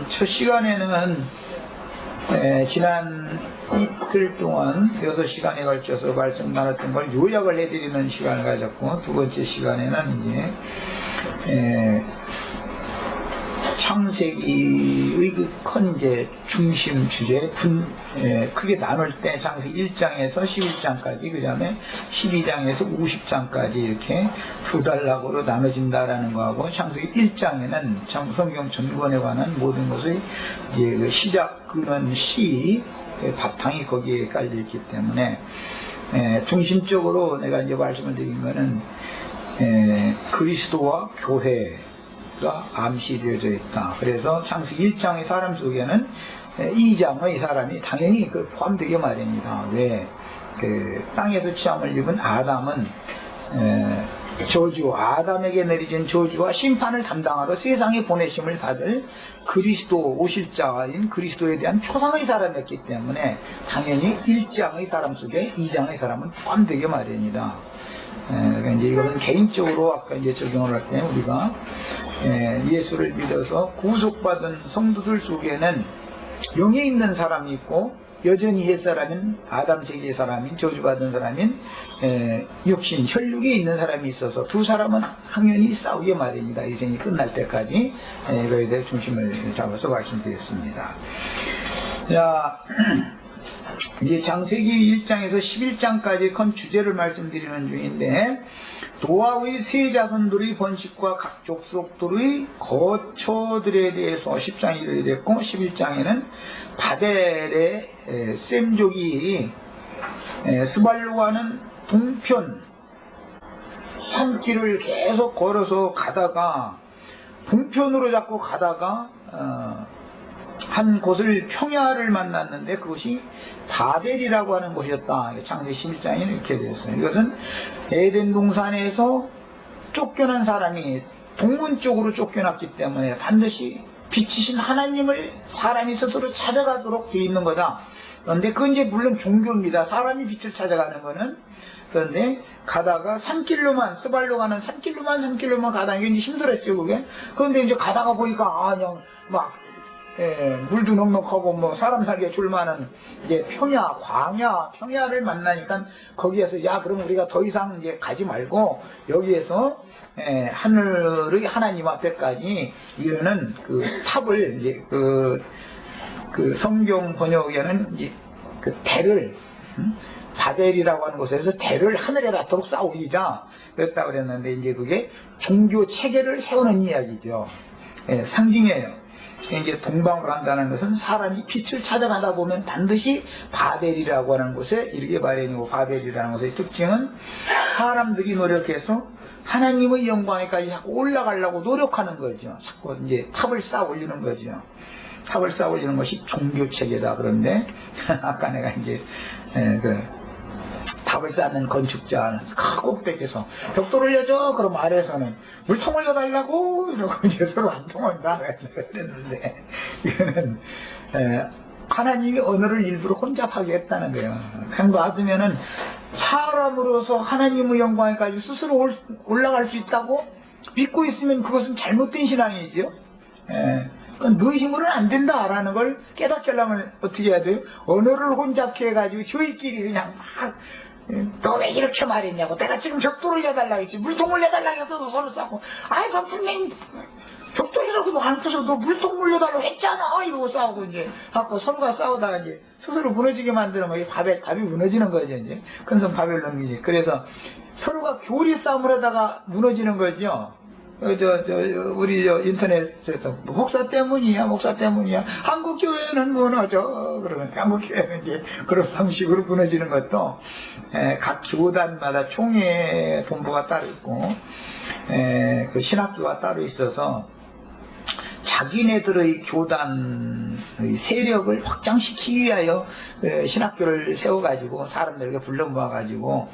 첫 시간에는 지난 이틀 동안 6시간에 걸쳐서 말씀 나눴던 걸 요약을 해드리는 시간을 가졌고, 두 번째 시간에는 이제 창세기의 그 큰 이제 중심 주제 크게 나눌 때 창세기 1장에서 11장까지, 그 다음에 12장에서 50장까지 이렇게 두 단락으로 나눠진다라는 거하고, 창세기 1장에는 성경 전권에 관한 모든 것의 이제 그 시작 근원 시 바탕이 거기에 깔려있기 때문에 중심적으로 내가 이제 말씀을 드린 거는 그리스도와 교회 가 암시되어져 있다. 그래서 창세기 1장의 사람 속에는 2장의 사람이 당연히 포함되게 마련이다. 왜? 땅에서 취함을 입은 아담은 저주, 아담에게 내려진 저주와 심판을 담당하러 세상에 보내심을 받을 그리스도 오실 자인 그리스도에 대한 표상의 사람이었기 때문에 당연히 1장의 사람 속에 2장의 사람은 포함되게 마련이다. 그러니까 이제 이거는 개인적으로 아까 이제 적용을 할 때 우리가 예수를 믿어서 구속받은 성도들 속에는 영에 있는 사람이 있고, 여전히 옛사람인 아담 세계의 사람인 저주받은 사람인 육신 혈육에 있는 사람이 있어서 두 사람은 항연히 싸우게 마련이다. 인생이 끝날 때까지. 이거에 대해 중심을 잡아서 말씀드렸습니다. 자, 이제 창세기 1장에서 11장까지 큰 주제를 말씀드리는 중인데, 노아의 세 자손들의 번식과 각 족속들의 거처들에 대해서 10장이 이르됐고, 11장에는 바벨의 셈족이 스발로가는 동편 산길을 계속 걸어서 가다가 동편으로 자꾸 가다가 한 곳을 평야를 만났는데 그것이 바벨이라고 하는 곳이었다. 창세기 11장에는 이렇게 되었어요. 이것은 에덴 동산에서 쫓겨난 사람이 동문 쪽으로 쫓겨났기 때문에 반드시 빛이신 하나님을 사람이 스스로 찾아가도록 되어 있는 거다. 그런데 그건 이제 물론 종교입니다. 사람이 빛을 찾아가는 거는. 그런데 가다가 산길로만, 스발로 가는 산길로만 가다가 이제 힘들었죠, 그게. 그런데 이제 가다가 보니까 그냥 막 물도 넉넉하고 뭐 사람 살기에 줄만한 이제 평야를 만나니까 거기에서 그럼 우리가 더 이상 이제 가지 말고 여기에서 하늘의 하나님 앞에까지 이르는 그 탑을 이제 그 성경 번역에는 이제 그 대를 바벨이라고 하는 곳에서 대를 하늘에 닿도록 쌓아 올리자 그랬다고 그랬는데, 이제 그게 종교 체계를 세우는 이야기죠. 상징이에요. 이제 동방으로 한다는 것은 사람이 빛을 찾아가다 보면 반드시 바벨이라고 하는 곳에 이르게 마련이고, 바벨이라는 곳의 특징은 사람들이 노력해서 하나님의 영광에까지 자꾸 올라가려고 노력하는 거죠. 자꾸 이제 탑을 쌓아 올리는 거죠. 탑을 쌓아 올리는 것이 종교 체계다. 그런데 아까 내가 이제 탑을 쌓는 건축자 꼭대기에서 벽돌을 올려줘. 그럼 아래에서는 물통 올려달라고 이러고 이제 서로 안 통한다 그랬는데, 이거는 하나님이 언어를 일부러 혼잡하게 했다는 거예요. 그냥 놔두면은 사람으로서 하나님의 영광에까지 스스로 올라갈 수 있다고 믿고 있으면 그것은 잘못된 신앙이죠. 너희 힘으로는 안 된다라는 걸 깨닫게 하려면 어떻게 해야 돼요? 언어를 혼잡해 해가지고 저희끼리 그냥 막 너 왜 이렇게 말했냐고, 내가 지금 벽돌을 내달라고 했지, 물통을 내달라고 해서 서로 싸고, 나 분명히 벽돌이라도 안 켜서 너 물통 물려달라고 했잖아 이러고 싸우고, 이제 갖고 서로가 싸우다가 이제 스스로 무너지게 만들면 답이 무너지는 거죠. 이제 큰성 바벨론이지. 그래서 서로가 교리 싸움을 하다가 무너지는 거죠. 우리 인터넷에서 목사 때문이야 한국 교회는 무너져 그러면 한국 교회는 이제 그런 방식으로 무너지는 것도, 각 교단마다 총회 본부가 따로 있고 그 신학교가 따로 있어서 자기네들의 교단의 세력을 확장시키기 위하여 신학교를 세워가지고 사람들에게 불러 모아가지고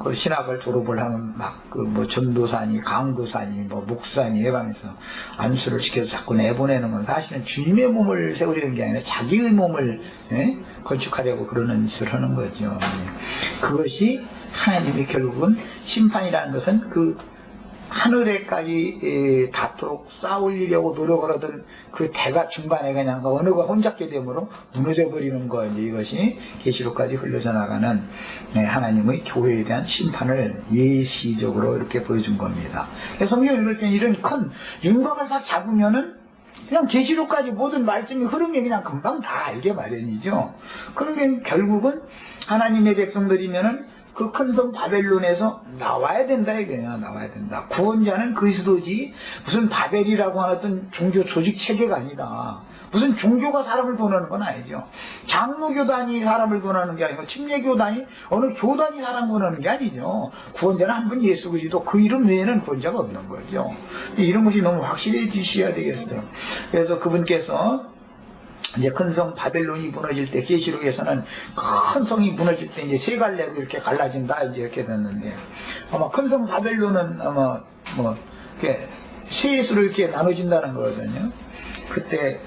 그 신학을 졸업을 하면 전도사니 강도사니 목사니 해가면서 안수를 시켜서 자꾸 내보내는 건 사실은 주님의 몸을 세우려는 게 아니라 자기의 몸을 건축하려고 그러는 짓을 하는 거죠. 그것이 하나님이 결국은 심판이라는 것은 하늘에까지 닿도록 쌓으려고 노력을 하던 그 대가 중간에 그냥 언어가 혼잡게 되므로 무너져 버리는 거, 이제 이것이 계시록까지 흘러져 나가는 하나님의 교회에 대한 심판을 예시적으로 이렇게 보여준 겁니다. 성경 읽을 때는 이런 큰 윤곽을 딱 잡으면은 그냥 계시록까지 모든 말씀의 흐름이 그냥 금방 다 알게 마련이죠. 그러면 결국은 하나님의 백성들이면은 그 큰 성 바벨론에서 나와야 된다 이거예요. 나와야 된다. 구원자는 그리스도지 무슨 바벨이라고 하는 어떤 종교 조직 체계가 아니다. 무슨 종교가 사람을 구원하는 건 아니죠. 장로교단이 사람을 구원하는 게 아니고 침례교단이 어느 교단이 사람 구원하는 게 아니죠. 구원자는 한 분 예수 그리스도, 그 이름 외에는 구원자가 없는 거죠. 이런 것이 너무 확실해지셔야 되겠어요. 그래서 그분께서 이제 큰 성 바벨론이 무너질 때, 계시록에서는 큰 성이 무너질 때 이제 세 갈래로 이렇게 갈라진다 이제 이렇게 됐는데, 아마 큰 성 바벨론은 아마 이렇게 셋으로 이렇게 나눠진다는 거거든요. 그때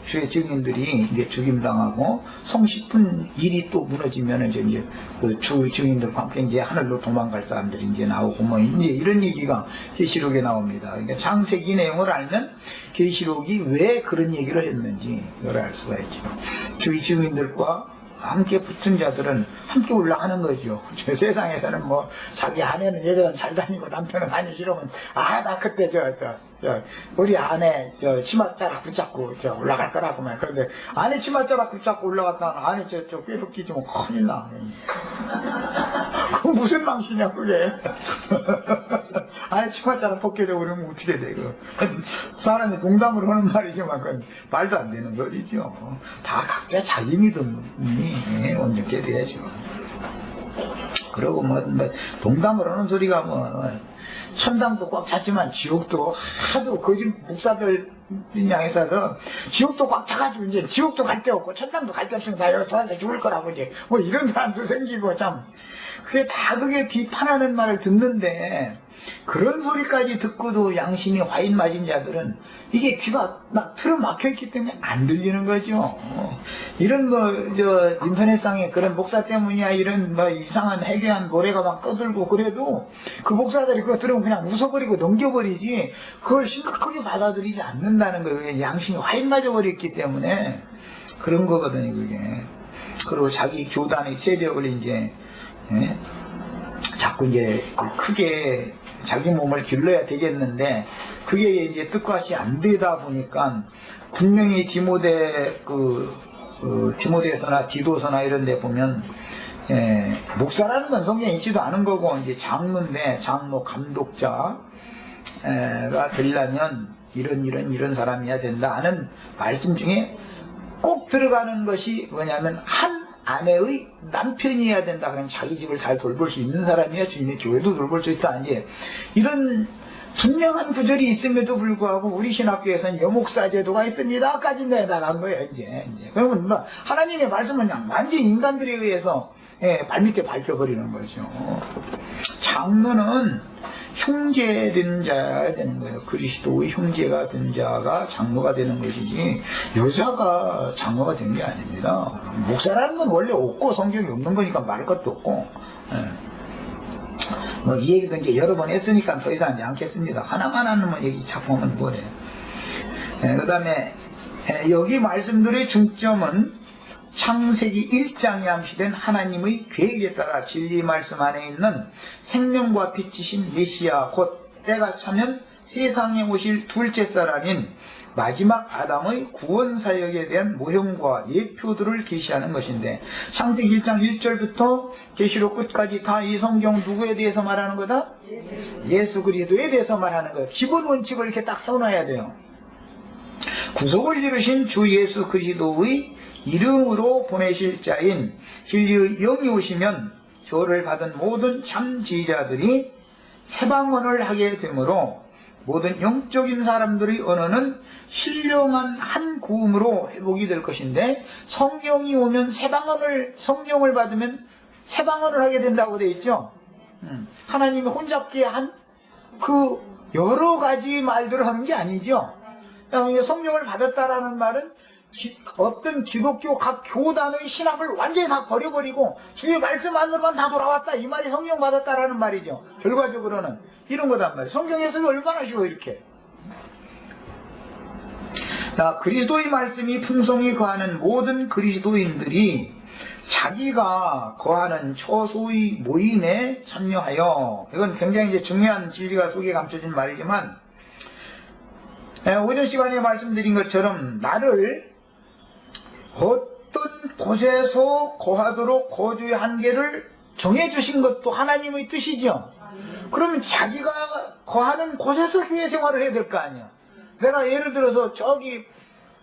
주의 증인들이 이제 죽임당하고 성 10분 1이 또 무너지면 이제 그 주 증인들과 함께 이제 하늘로 도망갈 사람들이 이제 나오고 뭐 이제 이런 얘기가 계시록에 나옵니다. 그러니까 창세기 내용을 알면 계시록이 왜 그런 얘기를 했는지 그걸 알 수가 있죠. 주의 증인들과 함께 붙은 자들은 함께 올라가는 거죠. 세상에서는 뭐 자기 아내는 예배당 잘 다니고 남편은 다니기 싫으면 나 그때 우리 아내 치맛자락 붙잡고 올라갈 거라고만. 그런데 아내 치맛자락 붙잡고 올라갔다가 아내 꾀붙기 좀 큰일 나. 그 무슨 망신이야 그게. 아내 치맛자락 벗겨져 그러면 어떻게 돼. 사람이 농담으로 하는 말이지만 그건 말도 안 되는 소리죠. 다 각자 자기 믿음이 온전케 돼야죠. 그리고 농담으로 하는 소리가 천당도 꽉 찼지만 지옥도 하도 거짓 목사들 향해서 지옥도 꽉 차가지고 이제 지옥도 갈 데 없고 천당도 갈 데 없으면 다 여기서 살다 죽을 거라고 이제 이런 사람도 생기고 참 그게 비판하는 말을 듣는데 그런 소리까지 듣고도 양심이 화인 맞은 자들은 이게 귀가 막 틀어 막혀있기 때문에 안 들리는 거죠. 이런 인터넷상에 그런 목사 때문이야 이런 이상한 해괴한 노래가 막 떠들고 그래도 그 목사들이 그거 들으면 그냥 웃어버리고 넘겨버리지 그걸 심각하게 받아들이지 않는다는 거예요. 양심이 화인 맞아버렸기 때문에 그런 거거든요, 그게. 그리고 자기 교단의 세력을 이제 자꾸 이제 크게 자기 몸을 길러야 되겠는데 그게 이제 뜻과 안 되다 보니까 분명히 디모데서나 디도서나 이런 데 보면 목사라는 건 성경에 있지도 않은 거고 이제 장로인데 장로 감독자가 되려면 이런 사람이어야 된다 하는 말씀 중에 꼭 들어가는 것이 뭐냐면 한 아내의 남편이어야 된다. 그러면 자기 집을 잘 돌볼 수 있는 사람이야 주님의 교회도 돌볼 수 있다. 이제 이런 분명한 구절이 있음에도 불구하고 우리 신학교에서는 여목사 제도가 있습니다까지 내다간 거예요. 이제 그러면 하나님의 말씀은 그냥 완전 인간들에 의해서 발밑에 밝혀버리는 거죠. 장로는 형제된 자야 되는 거예요. 그리스도의 형제가 된 자가 장로가 되는 것이지 여자가 장로가 된 게 아닙니다. 목사라는 건 원래 없고 성경이 없는 거니까 말할 것도 없고 이 얘기도 이제 여러 번 했으니까 더 이상 않겠습니다. 하나만 얘기 자꾸 하면 뭐래. 그 다음에 여기 말씀들의 중점은 창세기 1장에 암시된 하나님의 계획에 따라 진리 말씀 안에 있는 생명과 빛이신 메시아 곧 때가 차면 세상에 오실 둘째 쌀아닌 마지막 아담의 구원 사역에 대한 모형과 예표들을 계시하는 것인데 창세기 1장 1절부터 계시록 끝까지 다 이 성경 누구에 대해서 말하는 거다? 예수 그리스도에 대해서 말하는 거예요. 기본 원칙을 이렇게 딱 세워놔야 돼요. 구속을 이루신 주 예수 그리스도의 이름으로 보내실 자인 진리의 영이 오시면 저를 받은 모든 참 지휘자들이 세방언을 하게 되므로 모든 영적인 사람들의 언어는 신령한 한 구음으로 회복이 될 것인데 성령이 오면 성령을 받으면 세방언을 하게 된다고 되어 있죠. 하나님이 혼잡게 한 그 여러 가지 말들을 하는 게 아니죠. 성령을 받았다라는 말은 어떤 기독교 각 교단의 신학을 완전히 다 버려버리고 주의 말씀 안으로만 다 돌아왔다, 이 말이 성령 받았다라는 말이죠. 결과적으로는 이런 거단 말이에요. 성경에서 얼마나 쉬워 이렇게. 자, 그리스도의 말씀이 풍성히 거하는 모든 그리스도인들이 자기가 거하는 처소의 모임에 참여하여, 이건 굉장히 이제 중요한 진리가 속에 감춰진 말이지만, 오전 시간에 말씀드린 것처럼 나를 어떤 곳에서 거하도록 거주의 한계를 정해주신 것도 하나님의 뜻이죠. 그러면 자기가 거하는 곳에서 교회 생활을 해야 될 거 아니야. 내가 예를 들어서 저기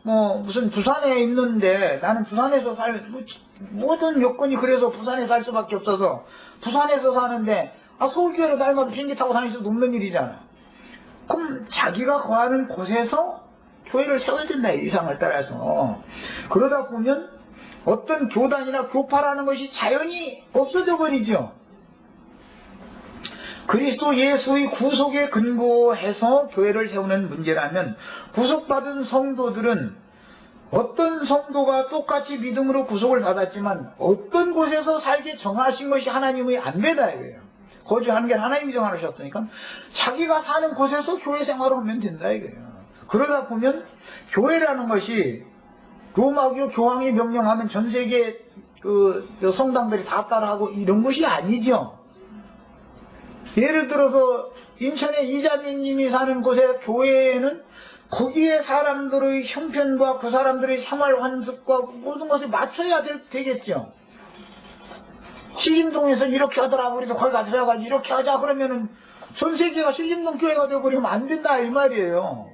무슨 부산에 있는데 나는 부산에서 모든 여건이 그래서 부산에 살 수밖에 없어서 부산에서 사는데 서울교회로 날마다 비행기 타고 다닐 수도 없는 일이잖아. 그럼 자기가 거하는 곳에서 교회를 세워야 된다, 이상을 따라서. 그러다 보면 어떤 교단이나 교파라는 것이 자연히 없어져 버리죠. 그리스도 예수의 구속에 근거해서 교회를 세우는 문제라면, 구속받은 성도들은 어떤 성도가 똑같이 믿음으로 구속을 받았지만 어떤 곳에서 살게 정하신 것이 하나님의 안배다 이거예요. 거주하는 게 하나님이 정하셨으니까 자기가 사는 곳에서 교회 생활을 하면 된다 이거예요. 그러다 보면 교회라는 것이 로마교 교황이 명령하면 전 세계 성당들이 다 따라하고 이런 것이 아니죠. 예를 들어서 인천의 이자매님이 사는 곳의 교회에는 거기에 사람들의 형편과 그 사람들의 생활 환습과 모든 것을 맞춰야 되겠죠. 신림동에서 이렇게 하더라고, 우리도 거기 가서 해가지고 이렇게 하자 그러면은 전 세계가 신림동 교회가 되어버리면 안 된다 이 말이에요.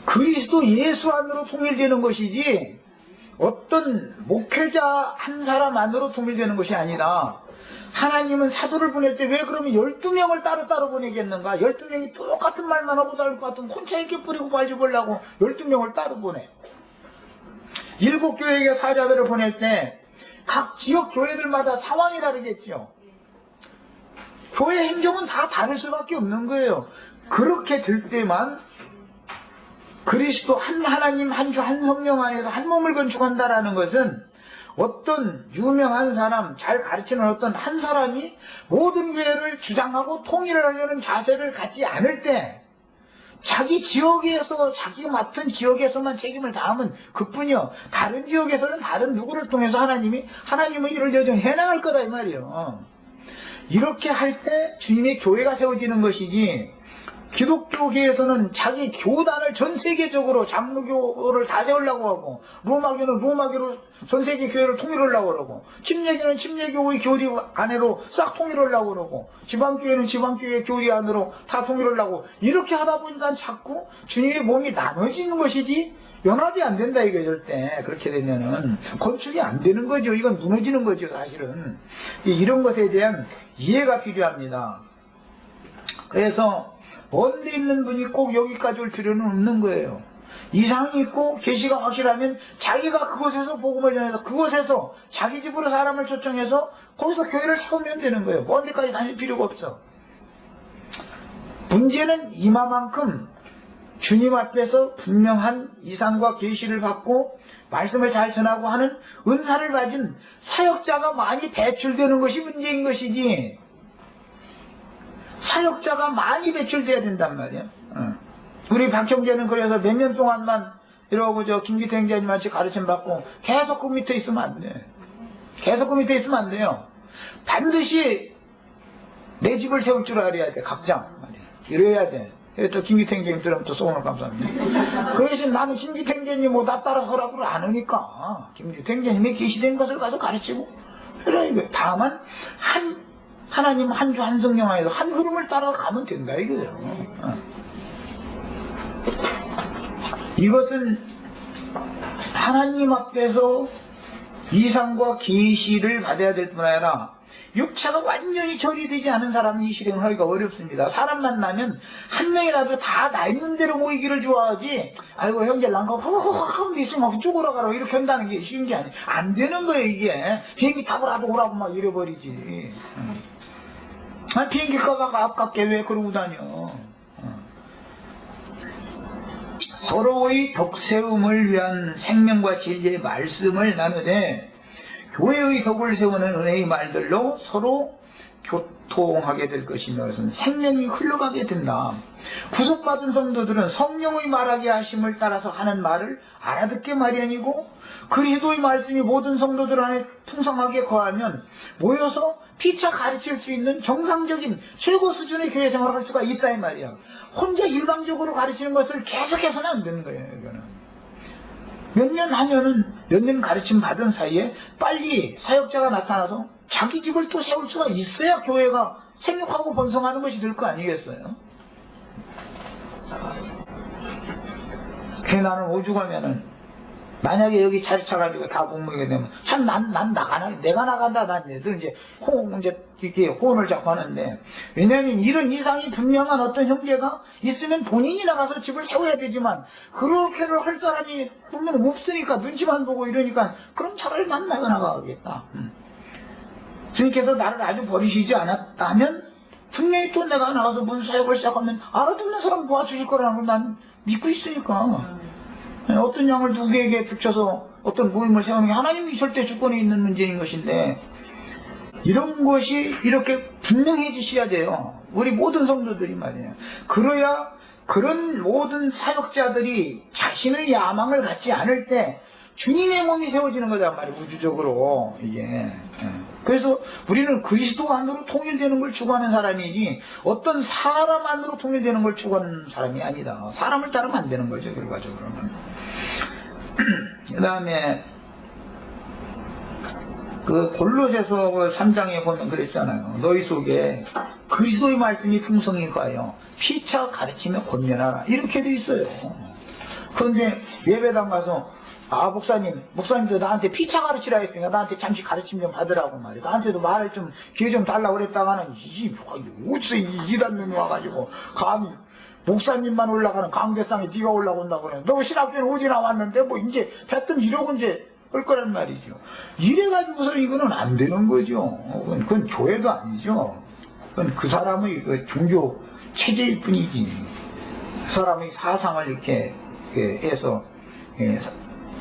그리스도 예수 안으로 통일되는 것이지 어떤 목회자 한 사람 안으로 통일되는 것이 아니라, 하나님은 사도를 보낼 때 왜 그러면 12명을 따로따로 보내겠는가? 12명이 똑같은 말만 하고 다를 것 같으면 혼자 이렇게 뿌리고 발집으려고 12명을 따로 보내. 7교회의 사자들을 보낼 때 각 지역 교회들마다 상황이 다르겠죠. 교회 행정은 다 다를 수밖에 없는 거예요. 그렇게 될 때만 그리스도 한 하나님 한 주 한 성령 안에서 한 몸을 건축한다라는 것은, 어떤 유명한 사람, 잘 가르치는 어떤 한 사람이 모든 교회를 주장하고 통일을 하려는 자세를 갖지 않을 때 자기 지역에서, 자기 맡은 지역에서만 책임을 다하면 그뿐이요. 다른 지역에서는 다른 누구를 통해서 하나님의 일을 여전히 해나갈 거다 이 말이에요. 이렇게 할 때 주님의 교회가 세워지는 것이지, 기독교계에서는 자기 교단을 전 세계적으로 장로교를 다 세우려고 하고, 로마교는 로마교로 전 세계 교회를 통일하려고 그러고, 침례교는 침례교의 교리 안으로 싹 통일하려고 그러고, 지방교회는 지방교회 교리 안으로 다 통일하려고, 이렇게 하다 보니까 자꾸 주님의 몸이 나눠지는 것이지 연합이 안 된다 이거. 절대 그렇게 되면은 건축이 안 되는 거죠. 이건 무너지는 거죠 사실은. 이런 것에 대한 이해가 필요합니다. 그래서 먼데 있는 분이 꼭 여기까지 올 필요는 없는 거예요. 이상이 있고 계시가 확실하면 자기가 그곳에서 복음을 전해서 그곳에서 자기 집으로 사람을 초청해서 거기서 교회를 세우면 되는 거예요. 먼 데까지 다닐 필요가 없어. 문제는 이마만큼 주님 앞에서 분명한 이상과 계시를 받고 말씀을 잘 전하고 하는 은사를 가진 사역자가 많이 배출되는 것이 문제인 것이지, 사역자가 많이 배출돼야 된단 말이야. 우리 박 형제는 그래서 몇 년 동안만 이러고 김기태 형제님한테 가르침 받고 계속 그 밑에 있으면 안 돼. 계속 그 밑에 있으면 안 돼요. 반드시 내 집을 세울 줄 알아야 돼. 각장 말이야. 이래야 돼. 또 김기태 형제님 들으면 또 소원을 감사합니다. 그 대신 나는 김기태 형제님 나 따라서 하라고 안 하니까 김기태 형제님이 계시된 것을 가서 가르치고 그래. 이거 다만 하나님 한 주 한 성령 안에서 한 흐름을 따라가면 된다 이거예요. 이것은 하나님 앞에서 이상과 계시를 받아야 될 뿐 아니라 육체가 완전히 처리되지 않은 사람이 이 실행을 하기가 어렵습니다. 사람 만나면 한 명이라도 다 나 있는 대로 모이기를 좋아하지, 아이고 형제 난가 허허허 있으면 막 쭉 오라가라 이렇게 한다는 게 쉬운 게 아니에요. 안 되는 거예요 이게. 비행기 타고라도 오라고 막 이래버리지. 비행기 값가 아깝게 왜 그러고 다녀. 서로의 덕세움을 위한 생명과 진리의 말씀을 나누되 교회의 덕을 세우는 은혜의 말들로 서로 교통하게 될 것이며 그것은 생명이 흘러가게 된다. 구속받은 성도들은 성령의 말하게 하심을 따라서 하는 말을 알아듣게 마련이고 그리스도의 말씀이 모든 성도들 안에 풍성하게 거하면 모여서 피차 가르칠 수 있는 정상적인 최고 수준의 교회 생활을 할 수가 있다 이 말이야. 혼자 일방적으로 가르치는 것을 계속해서는 안 되는 거예요. 이거는 몇 년 하면은 몇 년 가르침 받은 사이에 빨리 사역자가 나타나서 자기 집을 또 세울 수가 있어야 교회가 생육하고 번성하는 것이 될 거 아니겠어요? 그래 나는 오죽하면은 만약에 여기 자리 차가지고 다 공무하게 되면 참 난 나가나 내가 나간다 난 얘들 이제 이렇게 호언을 잡고 하는데 왜냐하면 이런 이상이 분명한 어떤 형제가 있으면 본인이 나가서 집을 세워야 되지만 그렇게를 할 사람이 분명 없으니까 눈치만 보고 이러니까 그럼 차라리 난 나가겠다. 주님께서 나를 아주 버리시지 않았다면 분명히 또 내가 나가서 문 사역을 시작하면 알아듣는 사람 도와주실 거라는 걸 난 믿고 있으니까. 어떤 양을 누구에게 붙여서 어떤 모임을 세우는 게 하나님이 절대 주권에 있는 문제인 것인데 이런 것이 이렇게 분명해지셔야 돼요. 우리 모든 성도들이 말이에요. 그래야 그런 모든 사역자들이 자신의 야망을 갖지 않을 때 주님의 몸이 세워지는 거단 말이에요. 우주적으로 이게. 그래서 우리는 그리스도 안으로 통일되는 걸 추구하는 사람이지 어떤 사람 안으로 통일되는 걸 추구하는 사람이 아니다. 사람을 따르면 안 되는 거죠. 결과적으로는. 그 다음에 그 골로새서 3장에 보면 그랬잖아요. 너희 속에 그리스도의 말씀이 풍성히 가요. 피차 가르치며 권면하라. 이렇게 돼 있어요. 그런데 예배당 가서 목사님도 나한테 피차 가르치라 했으니까 나한테 잠시 가르침 좀 하더라고 말이야. 나한테도 말을 좀 기회 좀 달라고 그랬다가는 어디서 이단면이 와가지고 감히 목사님만 올라가는 강대상에 네가 올라온다고 그래. 너 신학교는 어디 나왔는데 뭐 이제 하여튼 이러고 이제 할 거란 말이죠. 이래가지고서 이거는 안 되는 거죠. 그건 교회도 아니죠. 그건 그 사람의 그 종교 체제일 뿐이지. 그 사람의 사상을 이렇게 해서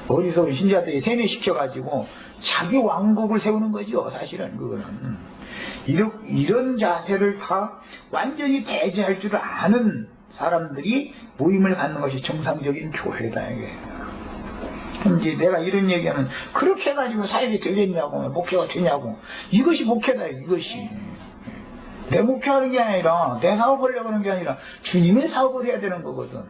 어리석은 신자들이 세뇌시켜가지고 자기 왕국을 세우는 거죠. 사실은 그거는. 이런 자세를 다 완전히 배제할 줄 아는 사람들이 모임을 갖는 것이 정상적인 교회다. 이게. 그럼 이제 내가 이런 얘기하면 그렇게 해가지고 사역이 되겠냐고 목회가 되냐고. 이것이 목회다. 이것이. 내 목회하는 게 아니라 내 사업을 하려고 하는 게 아니라 주님의 사업을 해야 되는 거거든.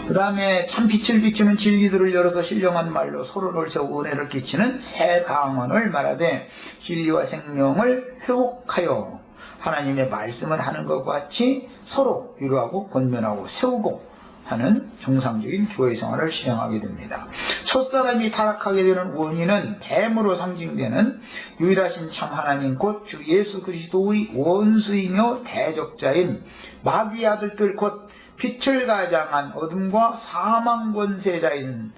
그 다음에 참 빛을 비추는 진리들을 열어서 신령한 말로 서로를 세우고 은혜를 끼치는 새 강언을 말하되 진리와 생명을 회복하여 하나님의 말씀을 하는 것과 같이 서로 위로하고 권면하고 세우고 하는 정상적인 교회 생활을 시행하게 됩니다. 첫사람이 타락하게 되는 원인은 뱀으로 상징되는 유일하신 참 하나님 곧 주 예수 그리스도의 원수이며 대적자인 마귀의 아들들 곧 빛을 가장한 어둠과 사망 권세자인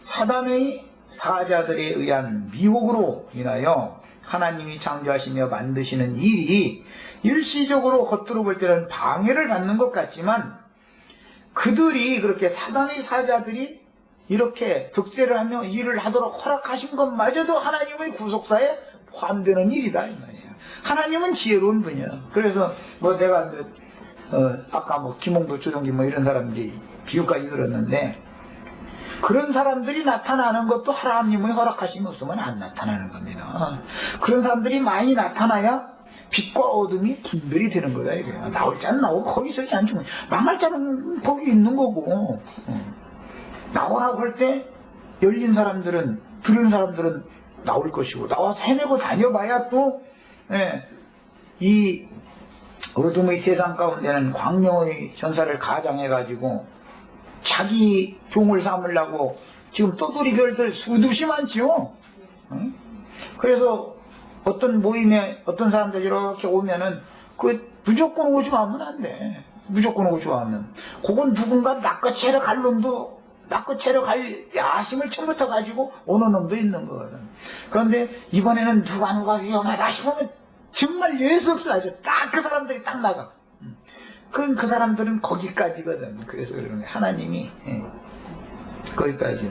사단의 사자들에 의한 미혹으로 인하여 하나님이 창조하시며 만드시는 일이 일시적으로 겉으로 볼 때는 방해를 받는 것 같지만 그들이 그렇게 사단의 사자들이 이렇게 득세를 하며 일을 하도록 허락하신 것마저도 하나님의 구속사에 포함되는 일이다 이 말이에요. 하나님은 지혜로운 분이야. 그래서 뭐 내가 아까 뭐 김홍도 조정기 뭐 이런 사람들이 비유까지 들었는데 그런 사람들이 나타나는 것도 하나님의 허락하심이 없으면 안 나타나는 겁니다. 그런 사람들이 많이 나타나야 빛과 어둠이 분별이 되는 거다 이거야. 나올 자는 나오고 거기 있을지 않지 망할 자는 거기 있는 거고 나오라고 할 때 열린 사람들은 들은 사람들은 나올 것이고 나와서 헤매고 다녀봐야 또 이 어둠의 세상 가운데는 광명의 전사를 가장해가지고 자기 종을 삼으려고 지금 떠돌이 별들 수두시 많지요. 그래서 어떤 모임에 어떤 사람들이 이렇게 오면은 그 무조건 오지 마면 안 돼. 무조건 오지 마면 그건 누군가 낚아채러 갈 놈도 낚아채러 갈 야심을 처음부터 가지고 오는 놈도 있는 거거든. 그런데 이번에는 누가 위험하다 싶으면 정말 예수 없어 아주 딱 그 사람들이 딱 나가. 그 사람들은 거기까지거든. 그래서 그러는 거예요. 하나님이 거기까지.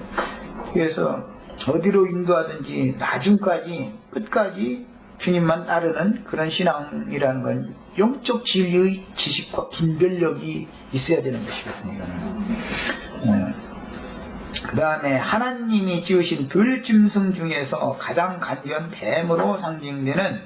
그래서 어디로 인도하든지 나중까지 끝까지 주님만 따르는 그런 신앙이라는 건 영적 진리의 지식과 분별력이 있어야 되는 것이거든요. 그 다음에 하나님이 지으신 들짐승 중에서 가장 간교한 뱀으로 상징되는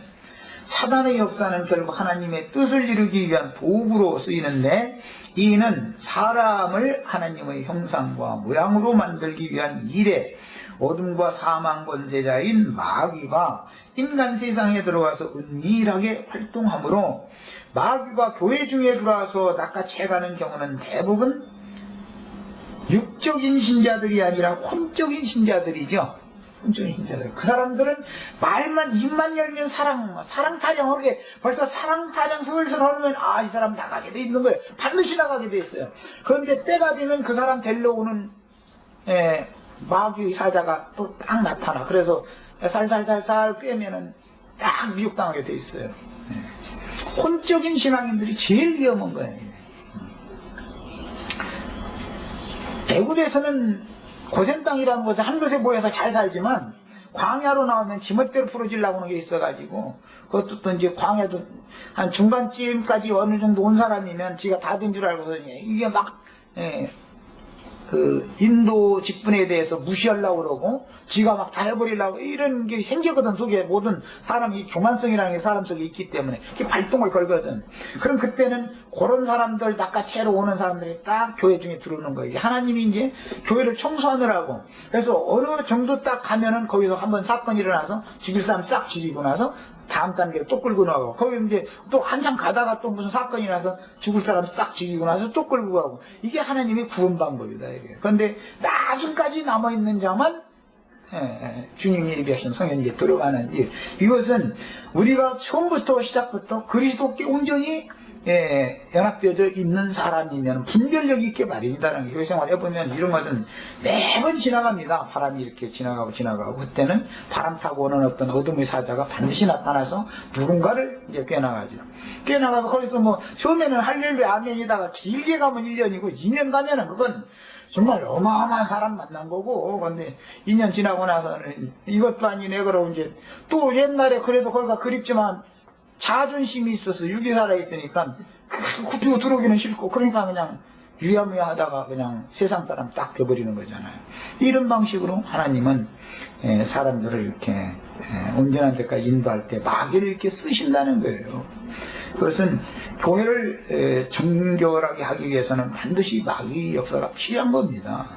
사단의 역사는 결국 하나님의 뜻을 이루기 위한 도구로 쓰이는데, 이는 사람을 하나님의 형상과 모양으로 만들기 위한 일에 어둠과 사망 권세자인 마귀가 인간 세상에 들어와서 은밀하게 활동하므로, 마귀가 교회 중에 들어와서 낚아채가는 경우는 대부분 육적인 신자들이 아니라 혼적인 신자들이죠. 혼적인 신자들. 그 사람들은 말만, 입만 열면 사랑 타령 하게, 벌써 사랑 타령 슬슬 하면, 아, 이 사람 나가게 돼 있는 거예요. 반드시 나가게 돼 있어요. 그런데 때가 되면 그 사람 데려오는 마귀의 사자가 또 딱 나타나. 그래서 살살살살 꿰면은 딱 미혹당하게 돼 있어요. 혼적인 신앙인들이 제일 위험한 거예요. 애굽에서는 고센 땅이라는 것은 한 곳에 모여서 잘 살지만, 광야로 나오면 지멋대로 풀어지려고 하는 게 있어가지고, 그것도 또 이제 광야도 한 중간쯤까지 어느 정도 온 사람이면 지가 다 된 줄 알고서 이게 막 그 인도 직분에 대해서 무시하려고 그러고 지가 막 다 해버리려고 이런 게 생기거든. 속에 모든 사람이 교만성이라는 게 사람 속에 있기 때문에 그게 발동을 걸거든. 그럼 그때는 그런 사람들 낚아채러 오는 사람들이 딱 교회 중에 들어오는 거예요. 하나님이 이제 교회를 청소하느라고. 그래서 어느 정도 딱 가면은 거기서 한번 사건이 일어나서 죽일 사람 싹 죽이고 나서 다음 단계로 또 끌고 나가고, 거기 이제 또 한참 가다가 또 무슨 사건이 나서 죽을 사람 싹 죽이고 나서 또 끌고 가고, 이게 하나님의 구원 방법이다, 이게. 그런데 나중까지 남아있는 자만 주님이 예비하신 성현이에 들어가는 일. 이것은 우리가 처음부터 시작부터 그리스도께 온전히 연합되어져 있는 사람이면 분별력이 있게 마련이다라는 게, 교회생활 해보면 이런 것은 매번 지나갑니다. 바람이 이렇게 지나가고 그때는 바람 타고 오는 어떤 어둠의 사자가 반드시 나타나서 누군가를 이제 꿰나가서 거기서 뭐 처음에는 할렐루야 아멘이다가 길게 가면 1년이고 2년 가면은 그건 정말 어마어마한 사람 만난 거고, 근데 2년 지나고 나서는 이것도 아니네 그러고 이제 또 옛날에 그래도 거기가 그립지만 자존심이 있어서 육이 살아있으니까 굽히고 들어오기는 싫고, 그러니까 그냥 유야무야 하다가 그냥 세상 사람 딱 돼버리는 거잖아요. 이런 방식으로 하나님은 사람들을 이렇게 온전한 데까지 인도할 때 마귀를 이렇게 쓰신다는 거예요. 그것은 교회를 정결하게 하기 위해서는 반드시 마귀 역사가 필요한 겁니다.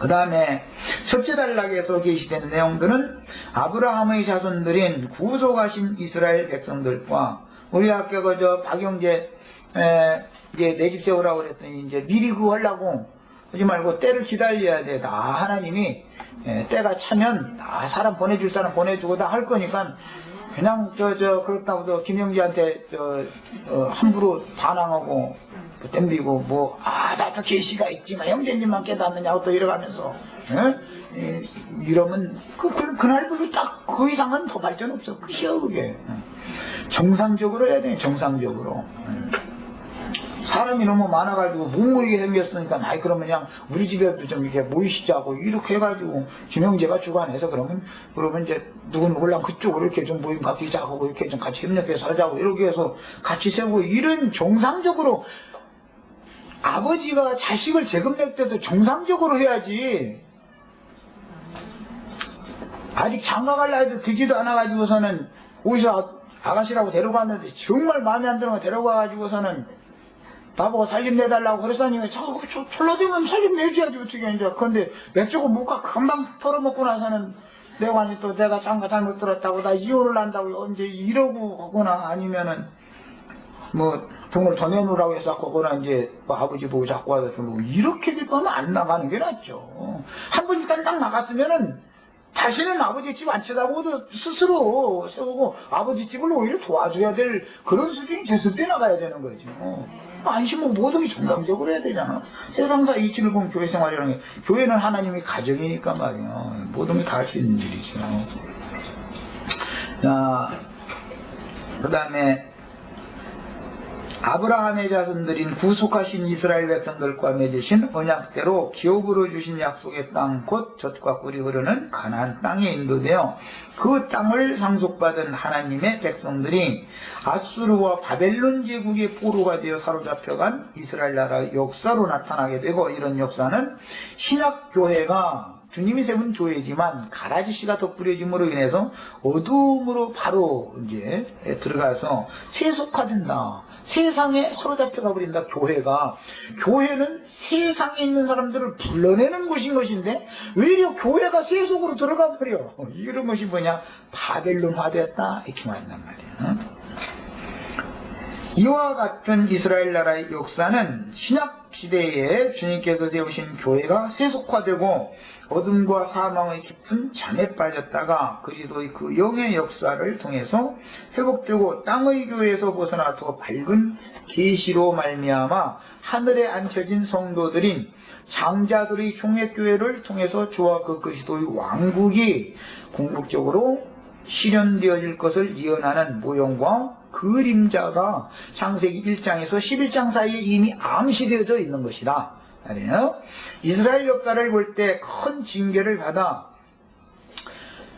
그 다음에 첫째 단락에서 게시된 내용들은 아브라함의 자손들인 구속하신 이스라엘 백성들과, 우리 아까 그저 박영재 이제 내 집 세우라고 그랬더니 이제 미리 그거 하려고 하지 말고 때를 기다려야 돼. 다 하나님이 때가 차면 다 사람 보내줄 사람 보내주고 다 할 거니까, 그냥 그렇다고 김영지한테 함부로 반항하고 덤비고 나도 계시가 있지만 형제님만 깨닫느냐고 또 이러가면서 이러면 그날부터 딱 그 이상은 더 발전 없어. 끝이야 그게. 정상적으로 해야 돼. 정상적으로. 사람이 너무 많아가지고 못 모이게 생겼으니까, 그러면 그냥 우리 집에도 좀 이렇게 모이시자고 이렇게 해가지고 김영재가 주관해서 그러면 이제 누구랑 그쪽으로 이렇게 좀 모임 갖기자고 이렇게 좀 같이 협력해서 하자고 이렇게 해서 같이 세우고, 이런 정상적으로 아버지가 자식을 제금낼 때도 정상적으로 해야지. 아직 장가갈 나이도 되지도 않아가지고서는 어디서 아가씨라고 데려갔는데 정말 마음에 안 들어서 데려가가지고서는 나보고 살림 내달라고 그랬더니 자꾸 철로되면 살림 내줘야지 어떻게 이제. 그런데 맥주고 못가 금방 털어먹고 나서는 내가 장가 잘못 들었다고 나 이혼을 한다고 이제 이러고 하거나, 아니면은 뭐 돈을 더 내놓으라고 해서 거거나 이제 아버지 보고 자꾸 와서 좀 이렇게 되면 안 나가는 게 낫죠. 한 번 일단 딱 나갔으면은 다시는 아버지 집 안 쳐다보고 스스로 세우고 아버지 집을 오히려 도와줘야 될 그런 수준이 됐을 때 나가야 되는 거죠. 안심은 모든 게 정상적으로 해야 되잖아. 세상사 이치를 보면 교회 생활이라는 게, 교회는 하나님의 가정이니까 말이야. 모든 게 다 할 수 있는 일이죠. 그 다음에 아브라함의 자손들인 구속하신 이스라엘 백성들과 맺으신 언약대로 기업으로 주신 약속의 땅 곧 젖과 꿀이 흐르는 가나안 땅에 인도되어 그 땅을 상속받은 하나님의 백성들이 아수르와 바벨론 제국의 포로가 되어 사로잡혀간 이스라엘 나라의 역사로 나타나게 되고, 이런 역사는 신약교회가 주님이 세운 교회지만 가라지씨가 덧뿌려짐으로 인해서 어두움으로 바로 이제 들어가서 세속화된다. 세상에 사로잡혀가 버린다. 교회는 세상에 있는 사람들을 불러내는 곳인 것인데 왜 교회가 세속으로 들어가 버려? 이런 것이 뭐냐? 바벨론화 되었다, 이렇게 말한단 말이에요. 이와 같은 이스라엘 나라의 역사는 신약 시대에 주님께서 세우신 교회가 세속화되고 어둠과 사망의 깊은 잠에 빠졌다가 그리스도의 그 영의 역사를 통해서 회복되고 땅의 교회에서 벗어나 더 밝은 계시로 말미암아 하늘에 앉혀진 성도들인 장자들의 총회교회를 통해서 주와 그 그리스도의 왕국이 궁극적으로 실현되어질 것을 예언하는 모형과 그림자가 창세기 1장에서 11장 사이에 이미 암시되어져 있는 것이다. 아니에요? 이스라엘 역사를 볼 때 큰 징계를 받아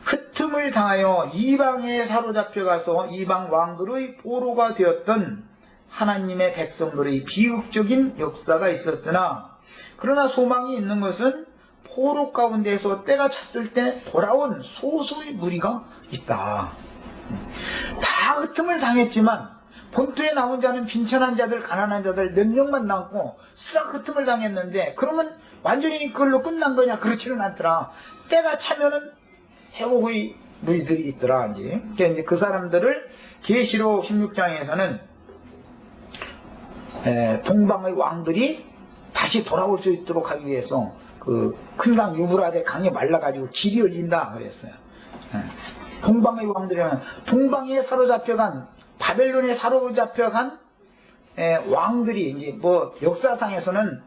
흩음을 당하여 이방에 사로잡혀가서 이방 왕들의 포로가 되었던 하나님의 백성들의 비극적인 역사가 있었으나, 그러나 소망이 있는 것은 포로 가운데서 때가 찼을 때 돌아온 소수의 무리가 있다. 다 흩음을 당했지만 본토에 나온 자는 빈천한 자들, 가난한 자들 몇 명만 남고 싹 흩음을 당했는데, 그러면 완전히 그걸로 끝난 거냐? 그렇지는 않더라. 때가 차면은 회복의 무리들이 있더라. 이제 그 사람들을 계시록 16장에서는 동방의 왕들이 다시 돌아올 수 있도록 하기 위해서 그 큰 강 유브라데 강이 말라가지고 길이 열린다 그랬어요. 동방의 왕들이면 동방에 사로잡혀간, 바벨론에 사로잡혀간 왕들이 이제 뭐 역사상에서는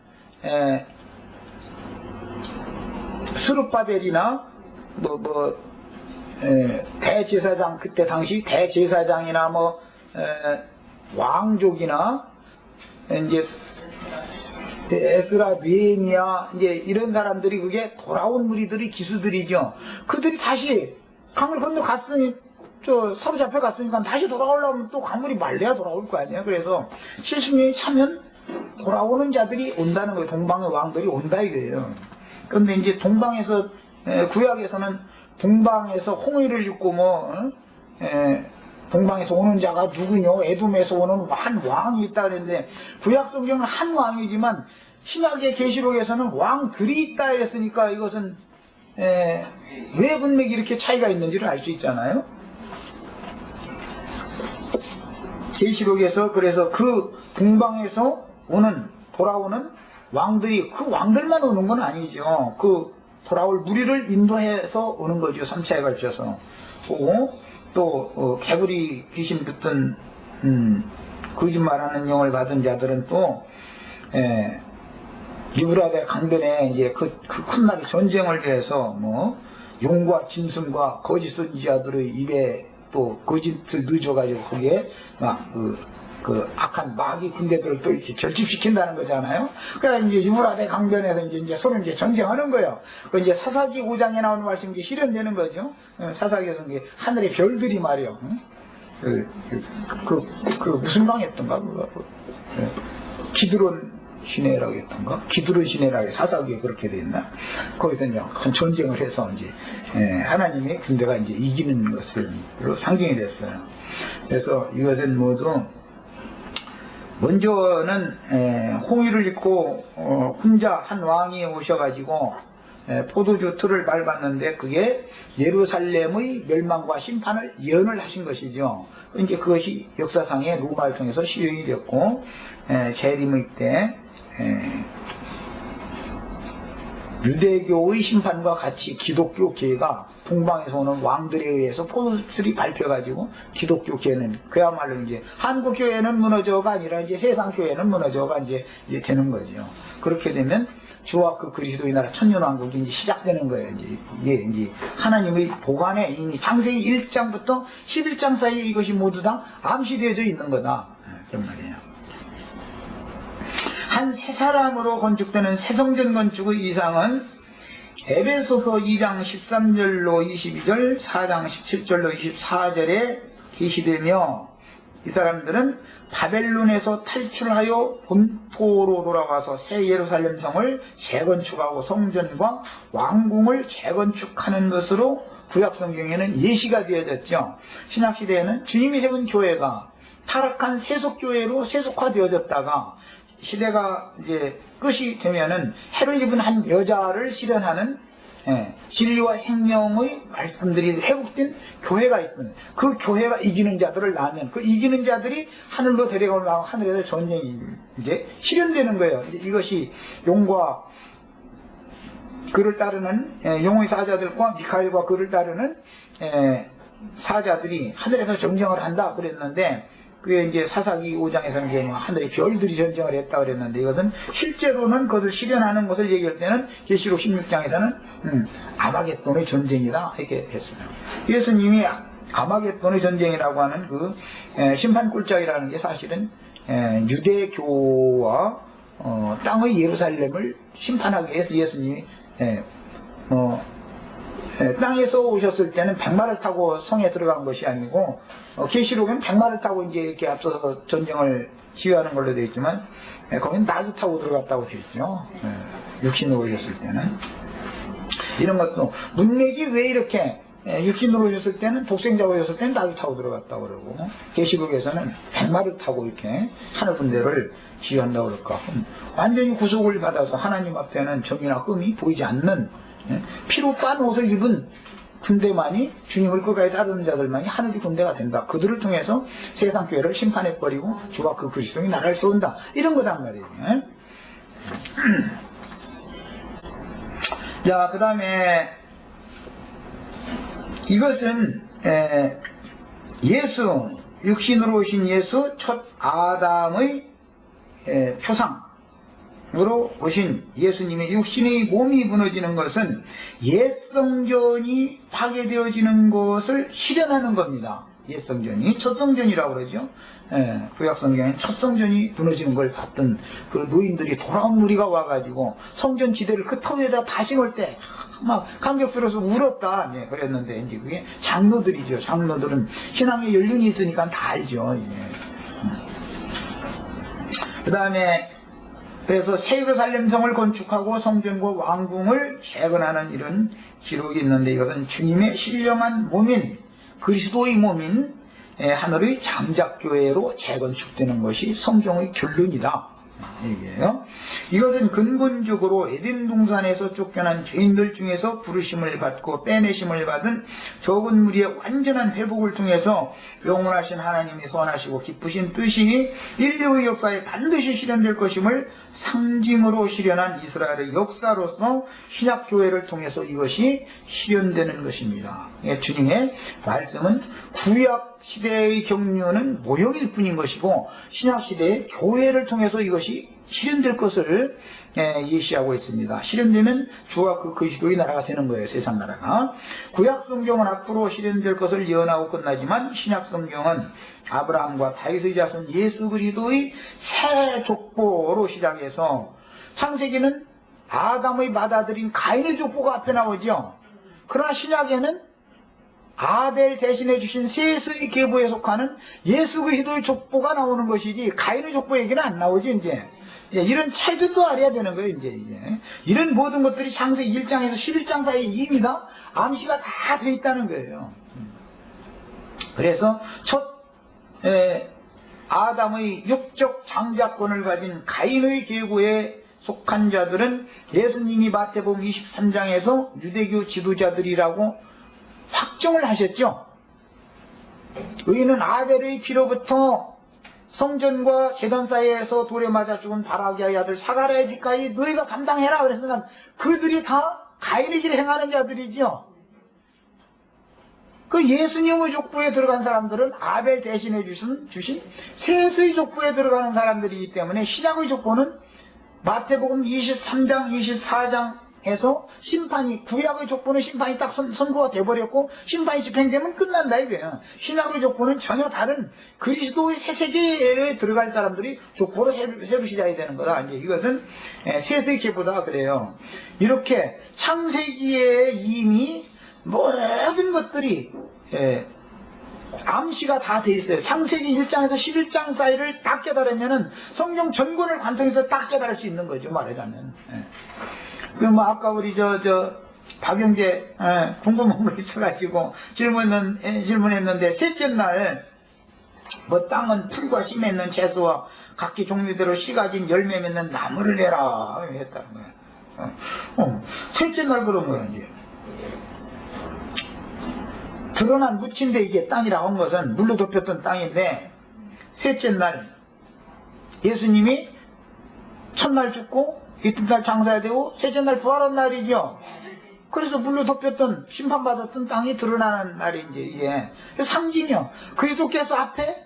스룹바벨이나 대제사장, 그때 당시 대제사장이나 왕족이나 이제 에스라, 느헤미야, 이제 이런 사람들이 그게 돌아온 무리들이 기수들이죠. 그들이 다시 강을 건너 갔으니, 사로잡혀 갔으니까 다시 돌아오려면 또 강물이 말려야 돌아올 거 아니에요. 그래서 70년이 차면 돌아오는 자들이 온다는 거예요. 동방의 왕들이 온다 이거예요. 그런데 이제 동방에서, 구약에서는 동방에서 홍해를 입고 동방에서 오는 자가 누구냐? 에돔에서 오는 한 왕이 있다 그랬는데, 구약 성경은 한 왕이지만 신약의 계시록에서는 왕들이 있다 했으니까 이것은 왜 분명히 이렇게 차이가 있는지를 알 수 있잖아요. 계시록에서 그래서 그 동방에서 돌아오는 왕들이, 그 왕들만 오는 건 아니죠. 그 돌아올 무리를 인도해서 오는 거죠. 3차에 걸쳐서. 오고 또 개구리 귀신 붙은 거짓말하는 영을 받은 자들은 또 유브라데 강변에 이제 그 큰 날의 전쟁을 위해서 용과 짐승과 거짓 선지자들의 입에 또 거짓을 넣어가지고 거기에 막 그 악한 마귀 군대들을 또 이렇게 결집시킨다는 거잖아요. 그러니까 이제 유브라데 강변에서 이제 서로 이제 전쟁하는 거예요. 그 이제 사사기 5장에 나오는 말씀이 이제 실현되는 거죠. 사사기에서 이제 하늘의 별들이 말이요. 무슨 강했던가 기드론 시내라고 했던가? 기드론 시내라고 사사기에 그렇게 돼 있나? 거기서 이제 큰 전쟁을 해서 이제 하나님의 군대가 이제 이기는 것을 상징이 됐어요. 그래서 이것은 모두 먼저는 홍위를 입고 혼자 한 왕이 오셔가지고 포도주 틀을 밟았는데 그게 예루살렘의 멸망과 심판을 예언을 하신 것이죠. 이제 그것이 역사상의 로마를 통해서 실현이 됐고, 재림의 때 유대교의 심판과 같이 기독교 계가 동방에서 오는 왕들에 의해서 포도술이 밟혀가지고 기독교 계는 그야말로 이제 한국 교회는 무너져가 아니라 이제 세상 교회는 무너져가 이제 되는 거죠. 그렇게 되면 주와 그 그리스도의 나라 천년왕국이 이제 시작되는 거예요. 이제 하나님의 보관에 이미 창세기 1장부터 11장 사이에 이것이 모두 다 암시되어져 있는 거다. 그런 말이에요. 한 세 사람으로 건축되는 새성전 건축의 이상은 에베소서 2장 13절로 22절, 4장 17절로 24절에 게시되며, 이 사람들은 바벨론에서 탈출하여 본토로 돌아가서 새 예루살렘 성을 재건축하고 성전과 왕궁을 재건축하는 것으로 구약 성경에는 예시가 되어졌죠. 신약 시대에는 주님이 세운 교회가 타락한 세속교회로 세속화되어졌다가 시대가 이제 끝이 되면은 해를 입은 한 여자를 실현하는 진리와 생명의 말씀들이 회복된 교회가 있습니다. 그 교회가 이기는 자들을 낳으면 그 이기는 자들이 하늘로 데려가고 하늘에서 전쟁이 이제 실현되는 거예요. 이것이 용과 그를 따르는 용의 사자들과 미카엘과 그를 따르는 사자들이 하늘에서 전쟁을 한다 그랬는데, 그게 이제 사사기 5장에서는 이제 하늘의 별들이 전쟁을 했다 그랬는데, 이것은 실제로는 그것을 실현하는 것을 얘기할 때는 계시록 16장에서는 아마겟돈의 전쟁이다 이렇게 했어요. 예수님이 아마겟돈의 전쟁이라고 하는 그 심판 꿀자이라는 게 사실은 유대교와 땅의 예루살렘을 심판하기 위해서 예수님이 땅에서 오셨을 때는 백마를 타고 성에 들어간 것이 아니고, 계시록은 백마를 타고 이제 이렇게 앞서서 전쟁을 지휘하는 걸로 되어 있지만, 거기는 나귀 타고 들어갔다고 되어 있죠. 육신으로 오셨을 때는. 이런 것도, 문맥이 왜 이렇게, 육신으로 오셨을 때는, 독생자로 오셨을 때는 나귀 타고 들어갔다고 그러고, 계시록에서는 백마를 타고 이렇게 하늘 군대를 지휘한다고 그럴까. 완전히 구속을 받아서 하나님 앞에는 점이나 끔이 보이지 않는, 피로 빤 옷을 입은 군대만이, 주님을 끝까지 따르는 자들만이 하늘의 군대가 된다. 그들을 통해서 세상 교회를 심판해버리고 주와 그 그리스도의 나라를 세운다. 이런 거단 말이에요. 자, 그 다음에 이것은 예수, 육신으로 오신 예수, 첫 아담의 표상으로 오신 예수님의 육신의 몸이 무너지는 것은 옛 성전이 파괴되어지는 것을 실현하는 겁니다. 옛 성전이 첫 성전이라고 그러죠. 구약 성경에는 첫 성전이 무너지는 걸 봤던 그 노인들이 돌아온 무리가 와가지고 성전 지대를 그 터 위에다 다 심을 때 막 감격스러워서 울었다. 그랬는데 이제 그게 장로들이죠. 장로들은 신앙에 연륜이 있으니까 다 알죠. 그 다음에 그래서 새 예루살렘 성을 건축하고 성전과 왕궁을 재건하는 이런 기록이 있는데, 이것은 주님의 신령한 몸인 그리스도의 몸인 하늘의 장작교회로 재건축되는 것이 성경의 결론이다. 얘기예요. 이것은 근본적으로 에덴 동산에서 쫓겨난 죄인들 중에서 부르심을 받고 빼내심을 받은 적은 무리의 완전한 회복을 통해서 영원하신 하나님이 선하시고 기쁘신 뜻이 인류의 역사에 반드시 실현될 것임을 상징으로 실현한 이스라엘의 역사로서 신약교회를 통해서 이것이 실현되는 것입니다. 주님의 말씀은 구약 시대의 경륜은 모형일 뿐인 것이고, 신약 시대의 교회를 통해서 이것이 실현될 것을 예시하고 있습니다. 실현되면 주와 그 그리스도의 나라가 되는 거예요. 세상 나라가. 구약 성경은 앞으로 실현될 것을 예언하고 끝나지만, 신약 성경은 아브라함과 다윗의 자손 예수 그리스도의 새 족보로 시작해서, 창세기는 아담의 맏아들인 가인의 족보가 앞에 나오죠. 그러나 신약에는 아벨 대신해 주신 셋의 계보에 속하는 예수 그리스도의 족보가 나오는 것이지, 가인의 족보 얘기는 안 나오지. 이제 이런 차이도 알아야 되는 거예요. 이제 이런 모든 것들이 창세기 1장에서 11장 사이에 이미 다 암시가 다 돼 있다는 거예요. 그래서 첫 아담의 육적 장자권을 가진 가인의 계보에 속한 자들은 예수님이 마태복음 23장에서 유대교 지도자들이라고 확정을 하셨죠. 의인은 아벨의 피로부터 성전과 제단 사이에서 돌에 맞아 죽은 바라기아의 아들 사가랴의 집까지 너희가 감당해라. 그래서 그들이 다 가인의 길을 행하는 자들이지요. 그 예수님의 족보에 들어간 사람들은 아벨 대신해 주신 셋의 족보에 들어가는 사람들이기 때문에, 신약의 족보는 마태복음 23장, 집행해서 심판이, 구약의 족보는 심판이 딱 선고가 돼버렸고 심판이 집행되면 끝난다 이거예요. 신약의 족보는 전혀 다른 그리스도의 새 세계에 들어갈 사람들이 족보로 새로 시작이 되는 거다. 이제 이것은 새 세계보다 그래요. 이렇게 창세기에 이미 모든 것들이 암시가 다 돼 있어요. 창세기 1장에서 11장 사이를 딱 깨달으면은 성경 전권을 관통해서 딱 깨달을 수 있는 거죠, 말하자면. 뭐 아까 우리 박영재 궁금한 거 있어가지고 질문했는데, 셋째 날 뭐 땅은 풀과 씨 맺는 채소와 각기 종류대로 씨 가진 열매 맺는 나무를 내라 했다는 거야. 셋째 날 그런 거야 이제. 드러난 묻힌데 이게 땅이라고 한 것은 물로 덮였던 땅인데, 셋째 날 예수님이 첫날 죽고 이튿날 장사해야 되고 셋째 날 부활한 날이죠. 그래서 물로 덮였던 심판받았던 땅이 드러나는 날이 이제 이게 상징이요. 그리스도께서 앞에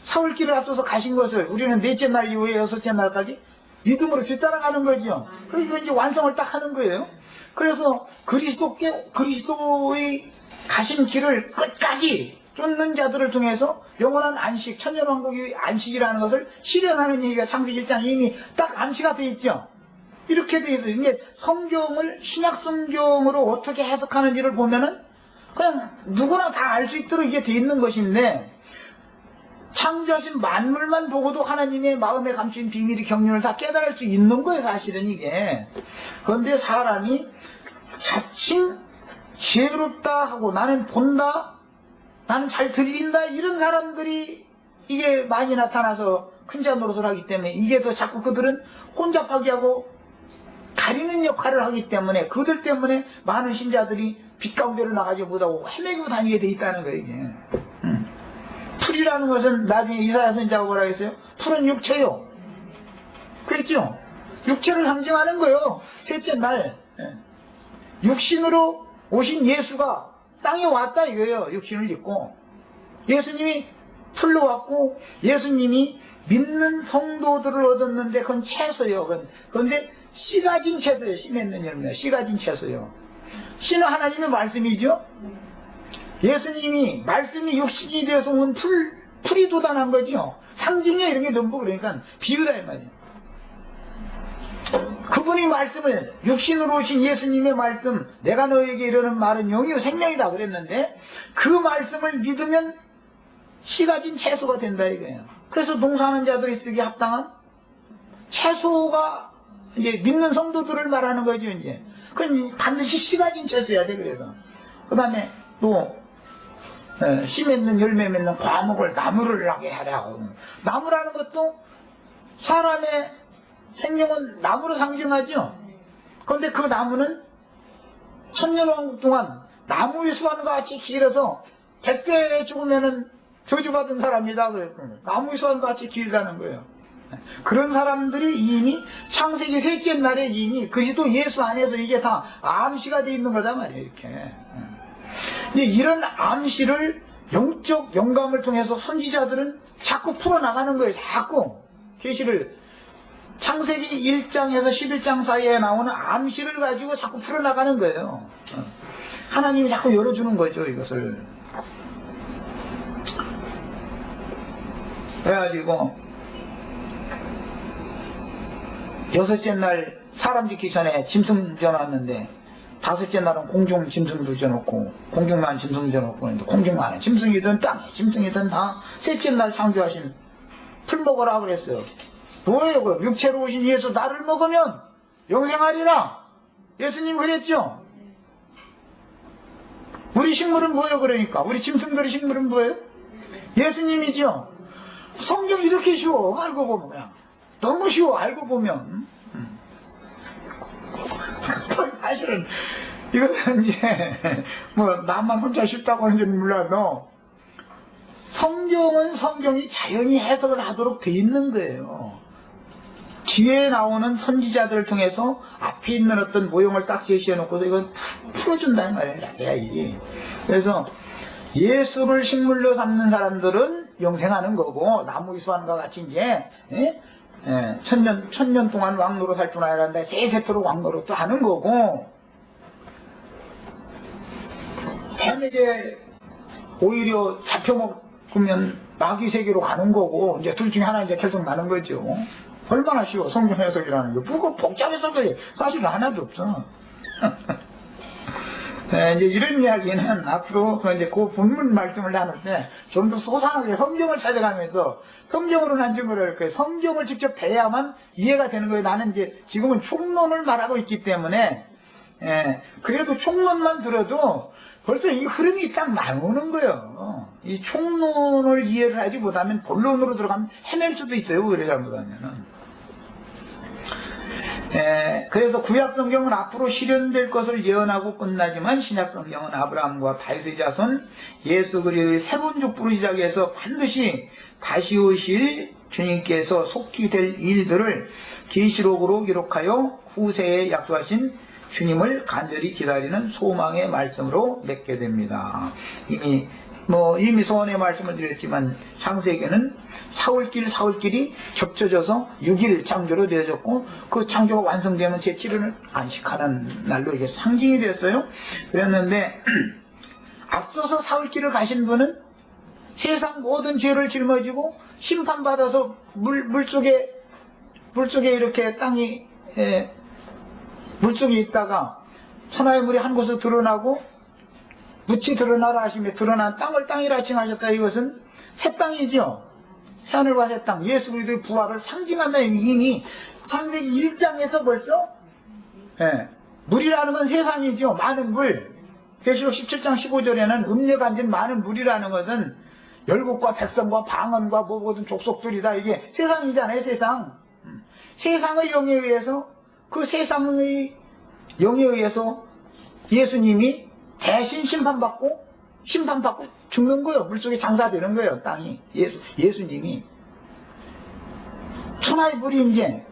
사울길을 앞서서 가신 것을 우리는 넷째 날 이후에 여섯째 날까지 믿음으로 뒤따라가는 거죠. 그래서 이제 완성을 딱 하는 거예요. 그래서 그리스도의 가신 길을 끝까지 쫓는 자들을 통해서 영원한 안식, 천년왕국의 안식이라는 것을 실현하는 얘기가 창세기 1장 이미 딱 암시가 되어 있죠. 이렇게 되어 있어요. 이게 성경을 신약 성경으로 어떻게 해석하는지를 보면은 그냥 누구나 다 알 수 있도록 이게 되어 있는 것인데, 창조하신 만물만 보고도 하나님의 마음에 감추인 비밀이 경륜을 다 깨달을 수 있는 거예요, 사실은 이게. 그런데 사람이 자칭 지혜롭다 하고 나는 본다, 나는 잘 들린다, 이런 사람들이 이게 많이 나타나서 큰 자 노릇을 하기 때문에, 이게 더 자꾸 그들은 혼잡하게 하고 가리는 역할을 하기 때문에, 그들 때문에 많은 신자들이 빛 가운데로 나가지 못하고 헤매고 다니게 돼 있다는 거예요, 이게. 풀이라는 것은 나중에 이사야 선지자가 뭐라 했어요? 풀은 육체요. 그랬죠? 육체를 상징하는 거예요. 셋째 날 육신으로 오신 예수가 땅에 왔다 이거예요. 육신을 입고 예수님이 풀로 왔고, 예수님이 믿는 성도들을 얻었는데 그건 채소예요. 그런데 씨 가진 채소예요. 씨 맺는 열매, 씨 가진 채소예요. 씨는 하나님의 말씀이죠. 예수님이 말씀이 육신이 되어서 온 풀이 돋아난 거죠. 상징이야 이런 게 전부. 그러니까 비유다 이 말이에요. 그분이 말씀을, 육신으로 오신 예수님의 말씀, 내가 너에게 이르는 말은 영이요 생명이다 그랬는데, 그 말씀을 믿으면 씨 가진 채소가 된다 이거예요. 그래서 농사하는 자들이 쓰기 합당한 채소가 이제 믿는 성도들을 말하는 거죠. 이제 그건 반드시 씨 가진 채소야 돼. 그래서 그 다음에 또 씨 맺는 열매 맺는 과목을 나무를 나게 하라. 나무라는 것도 사람의 생명은 나무로 상징하죠. 그런데 그 나무는 천년왕국 동안 나무의 수완과 같이 길어서 100세에 죽으면은 저주받은 사람이다 그랬거든요. 나무의 수완과 같이 길다는 거예요. 그런 사람들이 이미 창세기 셋째 날에 이미 그리스도 예수 안에서 이게 다 암시가 되어 있는 거다 말이에요. 이렇게. 근데 이런 암시를 영적 영감을 통해서 선지자들은 자꾸 풀어나가는 거예요. 자꾸 계시를 창세기 1장에서 11장 사이에 나오는 암시를 가지고 자꾸 풀어나가는 거예요. 하나님이 자꾸 열어주는 거죠, 이것을. 그래가지고 여섯째 날 사람 짓기 전에 짐승 져놨는데, 다섯째 날은 공중 짐승도 져놓고, 공중만 짐승 져놓고, 공중만 짐승이든 땅에 짐승이든 다 셋째 날 창조하신 풀 먹어라 그랬어요. 뭐예요? 그 육체로 오신 예수 나를 먹으면 영생하리라. 예수님 그랬죠? 우리 식물은 뭐예요? 그러니까 우리 짐승들의 식물은 뭐예요? 예수님이죠. 성경 이렇게 쉬워. 알고 보면 그냥 너무 쉬워. 알고 보면. 사실은 이거는 이제 뭐 나만 혼자 쉽다고 하는지는 몰라도 성경은 성경이 자연히 해석을 하도록 돼 있는 거예요. 뒤에 나오는 선지자들을 통해서 앞에 있는 어떤 모형을 딱 제시해 놓고서 이건 풀어준다는 말이에요. 자세히. 그래서 예수를 식물로 삼는 사람들은 영생하는 거고, 나무 이수환과 같이 이제 천년 동안 왕노로 살 줄 알아야 한다. 세세토록 왕노로 또 하는 거고, 뱀에게 오히려 잡혀먹으면 마귀 세계로 가는 거고, 이제 둘 중에 하나 이제 결정 나는 거죠. 얼마나 쉬워, 성경 해석이라는 게. 뭐가 복잡해서 그래. 사실 하나도 없어. 이제 이런 이야기는 앞으로 이제 그 본문 말씀을 나눌 때 좀 더 소상하게 성경을 찾아가면서 성경으로는 안 좀 그럴 거예요. 성경을 직접 배야만 이해가 되는 거예요. 나는 이제 지금은 총론을 말하고 있기 때문에, 그래도 총론만 들어도 벌써 이 흐름이 딱 나오는 거예요. 이 총론을 이해를 하지 못하면 본론으로 들어가면 헤맬 수도 있어요. 오히려 잘못하면은. 그래서 구약성경은 앞으로 실현될 것을 예언하고 끝나지만 신약성경은 아브라함과 다윗의 자손 예수 그리스도의 새로운 족보를 시작해서 반드시 다시 오실 주님께서 속히 될 일들을 계시록으로 기록하여 후세에 약속하신 주님을 간절히 기다리는 소망의 말씀으로 맺게 됩니다. 이미 소원의 말씀을 드렸지만 창세기는 사울길이 겹쳐져서 6일 창조로 되어졌고, 그 창조가 완성되면 제7일을 안식하는 날로 이게 상징이 됐어요. 그랬는데 앞서서 사울길을 가신 분은 세상 모든 죄를 짊어지고 심판받아서 물속에 이렇게 땅이 물속에 있다가 천하의 물이 한 곳으로 드러나고 묻히 드러나라 하시며 드러난 땅을 땅이라 칭하셨다. 이것은 새 땅이죠. 새하늘과 새 땅, 예수 그리스도의 부활을 상징한다. 이미 창세기 1장에서 벌써 물이라는 건 세상이죠. 많은 물. 계시록 17장 15절에는 음녀가 앉은 많은 물이라는 것은 열국과 백성과 방언과 모든 족속들이다. 이게 세상이잖아요. 세상의 영에 의해서, 그 세상의 영에 의해서 예수님이 대신 심판받고 죽는 거예요. 물속에 장사되는 거예요. 땅이. 예수님이. 천하의 물이 이제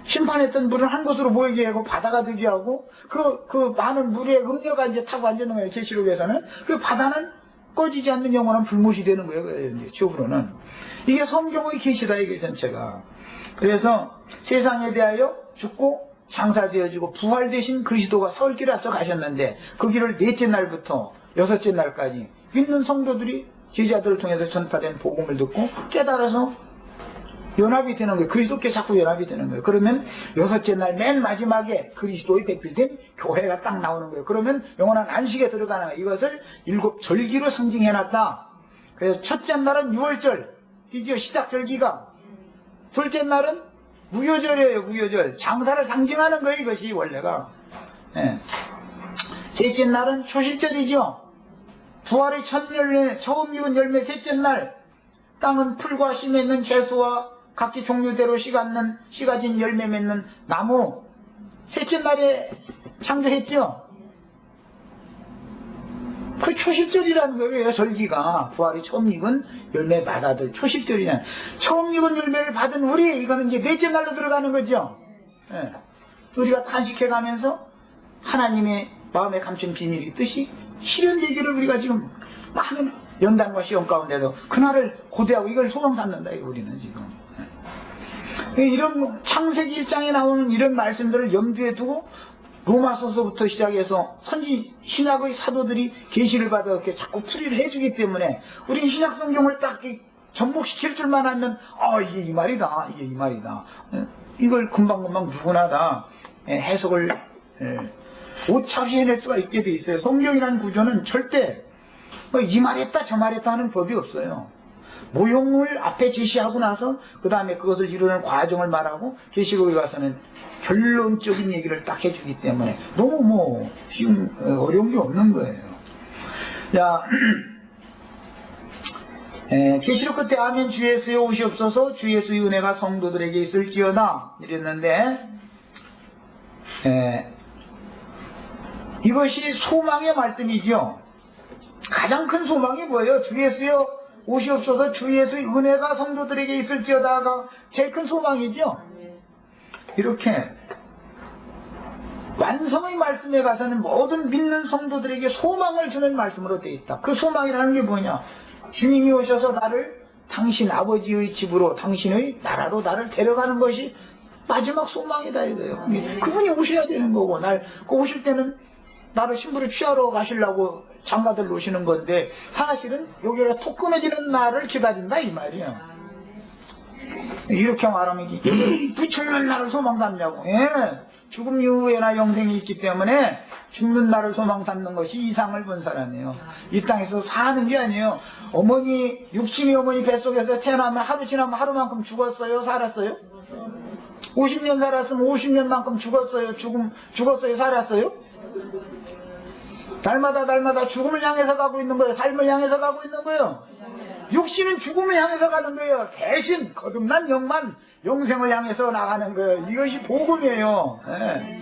심판했던 물을 한 곳으로 모이게 하고 바다가 되게 하고, 그 많은 물에 음료가 이제 타고 앉는 거예요. 계시록에서는. 그 바다는 꺼지지 않는 영원한 불못이 되는 거예요. 이제 지옥으로는. 이게 성경의 계시다. 이게 전체가. 그래서 세상에 대하여 죽고 장사되어지고 부활되신 그리스도가 사울길을 앞서 가셨는데, 그 길을 넷째 날부터 여섯째 날까지 믿는 성도들이 제자들을 통해서 전파된 복음을 듣고 깨달아서 연합이 되는 거예요. 그리스도께 자꾸 연합이 되는 거예요. 그러면 여섯째 날 맨 마지막에 그리스도의 대필된 교회가 딱 나오는 거예요. 그러면 영원한 안식에 들어가는 거예요. 이것을 7 절기로 상징해놨다. 그래서 첫째 날은 6월절이죠. 시작절기가. 둘째 날은 무효절이에요. 무효절. 장사를 상징하는 거예요. 이것이 원래가. 셋째 날은 초실절이죠. 부활의 첫 열매, 처음 익은 열매. 셋째 날 땅은 풀과 씨 맺는 채소와 각기 종류대로 씨 가진 열매 맺는 나무. 셋째 날에 창조했죠. 그 초실절이라는 거예요. 절기가. 부활이 처음 익은 열매 받아들 초실절이잖아요. 처음 익은 열매를 받은 우리, 이거는 이제 넷째 날로 들어가는 거죠. 우리가 탄식해가면서 하나님의 마음에 감춘 비밀이 뜻이 실현되기를 우리가 지금 많은 연단과 시험 가운데도 그날을 고대하고 이걸 소망 삼는다. 우리는 지금. 이런 창세기 1장에 나오는 이런 말씀들을 염두에 두고 로마서서부터 시작해서 선지 신약의 사도들이 계시를 받아 이렇게 자꾸 풀이를 해주기 때문에 우리는 신약 성경을 딱 접목시킬 줄만 하면 이게 이 말이다. 이게 이 말이다. 이걸 금방금방 누구나 다 해석을 오차없이 해낼 수가 있게 돼 있어요. 성경이라는 구조는 절대 이 말했다 저 말했다 하는 법이 없어요. 모형을 앞에 제시하고 나서 그 다음에 그것을 이루는 과정을 말하고 계시록에 가서는 결론적인 얘기를 딱 해주기 때문에 너무 쉬운 어려운 게 없는 거예요. 자, 계시록 끝에 아멘 주 예수의 오시옵소서 주 예수의 은혜가 성도들에게 있을지어다 이랬는데, 이것이 소망의 말씀이죠. 가장 큰 소망이 뭐예요? 주 예수여 오시옵소서 주 예수의 은혜가 성도들에게 있을지어다가 제일 큰 소망이죠. 이렇게 완성의 말씀에 가서는 모든 믿는 성도들에게 소망을 주는 말씀으로 되어 있다. 그 소망이라는 게 뭐냐? 주님이 오셔서 나를 당신 아버지의 집으로 당신의 나라로 나를 데려가는 것이 마지막 소망이다 이거예요. 그분이 오셔야 되는 거고 그 오실 때는 나를 신부를 취하러 가시려고 장가들 오시는 건데 사실은 여기가 톡 끊어지는 날을 기다린다 이 말이에요. 이렇게 말하면 부처님은 나를 소망 삼냐고. 예. 죽음 이후에나 영생이 있기 때문에 죽는 날을 소망 삼는 것이 이상을 본 사람이에요. 이 땅에서 사는 게 아니에요. 육신이 어머니 뱃속에서 태어나면 하루 지나면 하루만큼 죽었어요? 살았어요? 50년 살았으면 50년만큼 죽었어요? 살았어요? 날마다 죽음을 향해서 가고 있는 거예요? 삶을 향해서 가고 있는 거예요? 육신은 죽음을 향해서 가는 거예요. 대신 거듭난 영만 영생을 향해서 나가는 거예요. 이것이 복음이에요. 네.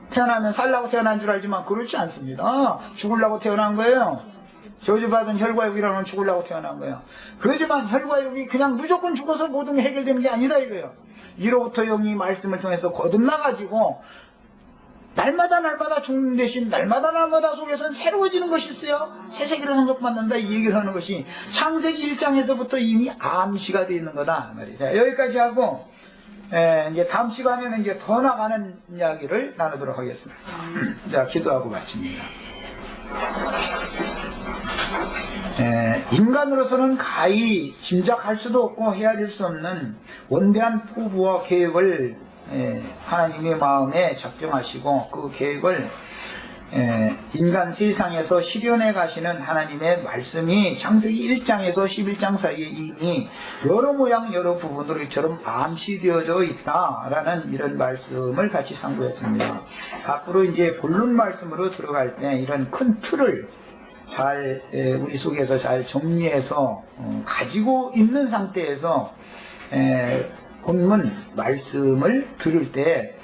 태어나면 살라고 태어난 줄 알지만 그렇지 않습니다. 죽으려고 태어난 거예요. 저주받은 혈과육이라는 건 죽으려고 태어난 거예요. 그렇지만 혈과육이 그냥 무조건 죽어서 모든 게 해결되는 게 아니다 이거예요. 이로부터 영이 말씀을 통해서 거듭나가지고 날마다 죽는 대신 날마다 속에서는 새로워지는 것이 있어요. 새 세계를 상속받는다 이 얘기를 하는 것이 창세기 1장에서부터 이미 암시가 되어 있는 거다 말이죠. 자, 여기까지 하고 이제 다음 시간에는 이제 더 나가는 이야기를 나누도록 하겠습니다. 자, 기도하고 마칩니다. 인간으로서는 가히 짐작할 수도 없고 헤아릴 수 없는 원대한 포부와 계획을 하나님의 마음에 작정하시고 그 계획을 인간 세상에서 실현해 가시는 하나님의 말씀이 창세기 1장에서 11장 사이에 이미 여러 모양 여러 부분으로 이처럼 암시되어져 있다라는 이런 말씀을 같이 상고했습니다. 앞으로 이제 본론 말씀으로 들어갈 때 이런 큰 틀을 잘 우리 속에서 잘 정리해서 가지고 있는 상태에서 본문 말씀을 들을 때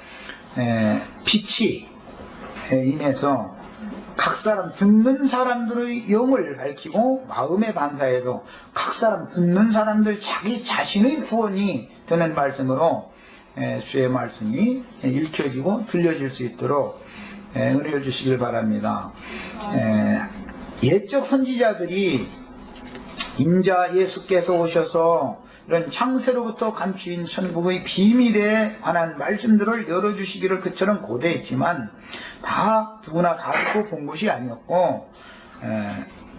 빛이 임해서 각 사람 듣는 사람들의 영을 밝히고 마음의 반사에서 각 사람 듣는 사람들 자기 자신의 구원이 되는 말씀으로 주의 말씀이 읽혀지고 들려질 수 있도록 은혜를 주시길 바랍니다. 옛적 선지자들이 인자 예수께서 오셔서 이런 창세로부터 감추인 천국의 비밀에 관한 말씀들을 열어주시기를 그처럼 고대했지만 다 누구나 다 듣고 본 것이 아니었고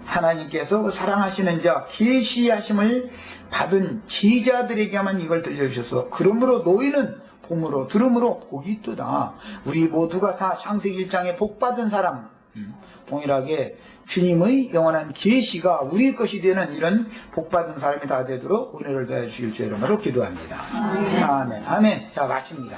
하나님께서 사랑하시는 자 계시하심을 받은 제자들에게만 이걸 들려주셔서 그러므로 너희는 봄으로 들음으로 복이 있도다. 우리 모두가 다 창세기 1장에 복받은 사람 동일하게 주님의 영원한 계시가 우리 것이 되는 이런 복받은 사람이 다 되도록 은혜를 더해 주실 주 이름으로 기도합니다. 아멘. 아멘. 자, 마칩니다.